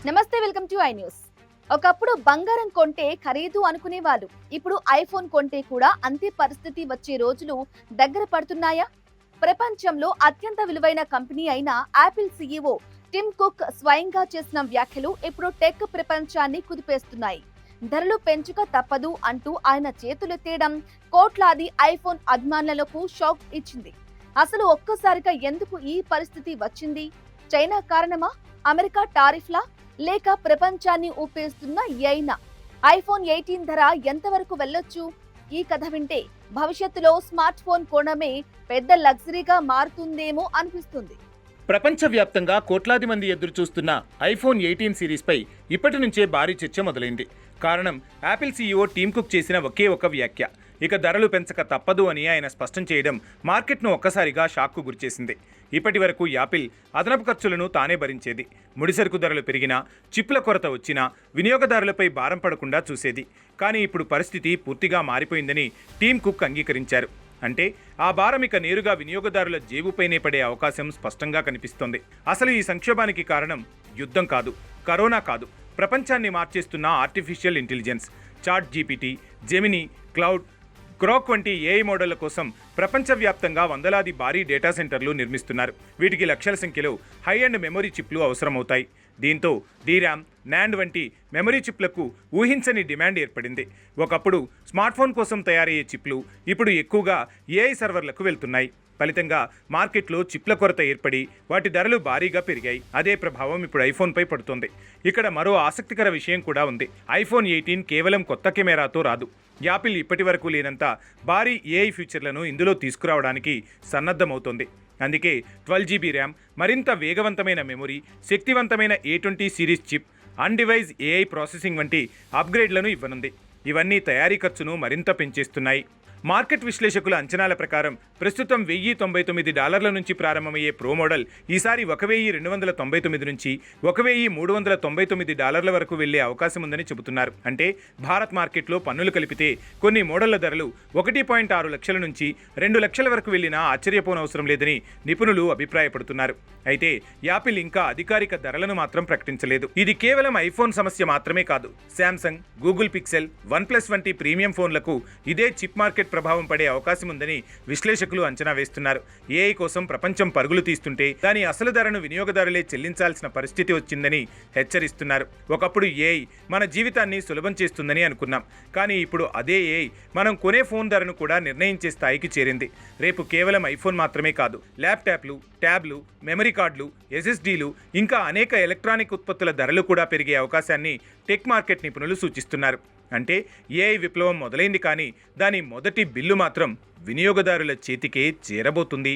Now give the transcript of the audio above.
నమస్తే, welcome to I news. ఒకప్పుడు బంగారం కొంటే ఖరీదు అనుకునేవాళ్ళు. ఇప్పుడు ఐఫోన్ కొంటే కూడా అంతే పరిస్థితి వచ్చే రోజులు దగ్గర పడుతున్నాయా? ప్రపంచంలో అత్యంత విలువైన కంపెనీ అయిన యాపిల్ సీఈఓ టిమ్ కుక్ స్వయంగా చేసిన వ్యాఖ్యలు ఇప్పుడు టెక్ ప్రపంచాన్ని కుదిపేస్తున్నాయి. ధరలు పెంచుక తప్పదు అంటూ ఆయన చేతులెత్తేయడం కోట్లాది ఐఫోన్ అభిమానులకు షాక్ ఇచ్చింది. అసలు ఒక్కసారిగా ఎందుకు ఈ పరిస్థితి వచ్చింది? చైనా కారణమా? అమెరికా టారిఫ్లా? లేక ప్రపంచాన్ని ఊపేస్తున్న ఏఐనా? ఐఫోన్ 18 ధర ఎంతవరకు వెళ్ళొచ్చు? ఈ కథ వింటే భవిష్యత్తులో స్మార్ట్ ఫోన్ కొనడమే పెద్ద లగ్జరీగా మారుతుందేమో అనిపిస్తుంది. ప్రపంచవ్యాప్తంగా కోట్లాది మంది ఎదురుచూస్తున్న ఐఫోన్ 18 సిరీస్పై ఇప్పటి నుంచే భారీ చర్చ మొదలైంది. కారణం యాపిల్ సీఈఓ టీమ్ కుక్ చేసిన ఒకే ఒక వ్యాఖ్య. ఇక ధరలు పెంచక తప్పదు అని ఆయన స్పష్టం చేయడం మార్కెట్ను ఒక్కసారిగా షాక్కు గురిచేసింది. ఇప్పటి వరకు యాపిల్ అదనపు ఖర్చులను తానే భరించేది. ముడిసరుకు ధరలు పెరిగినా, చిప్ల కొరత వచ్చినా వినియోగదారులపై భారం పడకుండా చూసేది. కానీ ఇప్పుడు పరిస్థితి పూర్తిగా మారిపోయిందని టీమ్ కుక్ అంగీకరించారు. అంటే ఆ భారం ఇక నేరుగా వినియోగదారుల జేబుపైనే పడే అవకాశం స్పష్టంగా కనిపిస్తోంది. అసలు ఈ సంక్షోభానికి కారణం యుద్ధం కాదు, కరోనా కాదు, ప్రపంచాన్ని మార్చేస్తున్న artificial intelligence. ChatGPT, Gemini, Claude, Grok వంటి ఏఐ మోడళ్ల కోసం ప్రపంచవ్యాప్తంగా వందలాది భారీ డేటా సెంటర్లు నిర్మిస్తున్నారు. వీటికి లక్షల సంఖ్యలో హై అండ్ మెమరీ చిప్లు అవసరమవుతాయి. దీంతో డీరామ్, నాండ్ వంటి మెమరీ చిప్లకు ఊహించని డిమాండ్ ఏర్పడింది. ఒకప్పుడు స్మార్ట్ఫోన్ కోసం తయారయ్యే చిప్లు ఇప్పుడు ఎక్కువగా ఏఐ సర్వర్లకు వెళ్తున్నాయి. ఫలితంగా మార్కెట్లో చిప్ల కొరత ఏర్పడి వాటి ధరలు భారీగా పెరిగాయి. అదే ప్రభావం ఇప్పుడు ఐఫోన్పై పడుతోంది. ఇక్కడ మరో ఆసక్తికర విషయం కూడా ఉంది. ఐఫోన్ 18 కేవలం కొత్త కెమెరాతో రాదు. యాపిల్ ఇప్పటి వరకు లేనంత భారీ ఏఐ ఫీచర్లను ఇందులో తీసుకురావడానికి సన్నద్ధమవుతోంది. అందుకే 12 GB ర్యామ్, మరింత వేగవంతమైన మెమొరీ, శక్తివంతమైన A20 సిరీస్ చిప్, అన్ డివైస్ ఏఐ ప్రాసెసింగ్ వంటి అప్గ్రేడ్లను ఇవ్వనుంది. ఇవన్నీ తయారీ ఖర్చును మరింత పెంచేస్తున్నాయి. మార్కెట్ విశ్లేషకుల అంచనాల ప్రకారం ప్రస్తుతం $1,099 నుంచి ప్రారంభమయ్యే ప్రో మోడల్ ఈసారి $1,299 నుంచి $1,399 వరకు వెళ్లే అవకాశం ఉందని చెబుతున్నారు. అంటే భారత్ మార్కెట్లో పన్నులు కలిపితే కొన్ని మోడళ్ల ధరలు 1.6 లక్షల నుంచి 2 లక్షల వరకు వెళ్లినా ఆశ్చర్యపోనవసరం లేదని నిపుణులు అభిప్రాయపడుతున్నారు. అయితే యాపిల్ ఇంకా అధికారిక ధరలను మాత్రం ప్రకటించలేదు. ఇది కేవలం ఐఫోన్ సమస్య మాత్రమే కాదు. శాంసంగ్, గూగుల్ పిక్సెల్, వన్ప్లస్ వంటి ప్రీమియం ఫోన్లకు ఇదే చిప్ మార్కెట్ ప్రభావం పడే అవకాశం ఉందని విశ్లేషకులు అంచనా వేస్తున్నారు. ఏఐ కోసం ప్రపంచం పరుగులు తీస్తుంటే దాని అసలు ధరను వినియోగదారులే చెల్లించాల్సిన పరిస్థితి వచ్చిందని హెచ్చరిస్తున్నారు. ఒకప్పుడు ఏఐ మన జీవితాన్ని సులభం చేస్తుందని అనుకున్నాం. కానీ ఇప్పుడు అదే ఏఐ మనం కొనే ఫోన్ ధరను కూడా నిర్ణయించే స్థాయికి చేరింది. రేపు కేవలం ఐఫోన్ మాత్రమే కాదు, ల్యాప్టాప్లు, ట్యాబ్లు, మెమరీ కార్డులు, ఎస్ఎస్డీలు, ఇంకా అనేక ఎలక్ట్రానిక్ ఉత్పత్తుల ధరలు కూడా పెరిగే అవకాశాన్ని టెక్ మార్కెట్ నిపుణులు సూచిస్తున్నారు. అంటే ఏఐ విప్లవం మొదలైంది, కానీ దాని మొదటి బిల్లు మాత్రం వినియోగదారుల చేతికే చేరబోతుంది.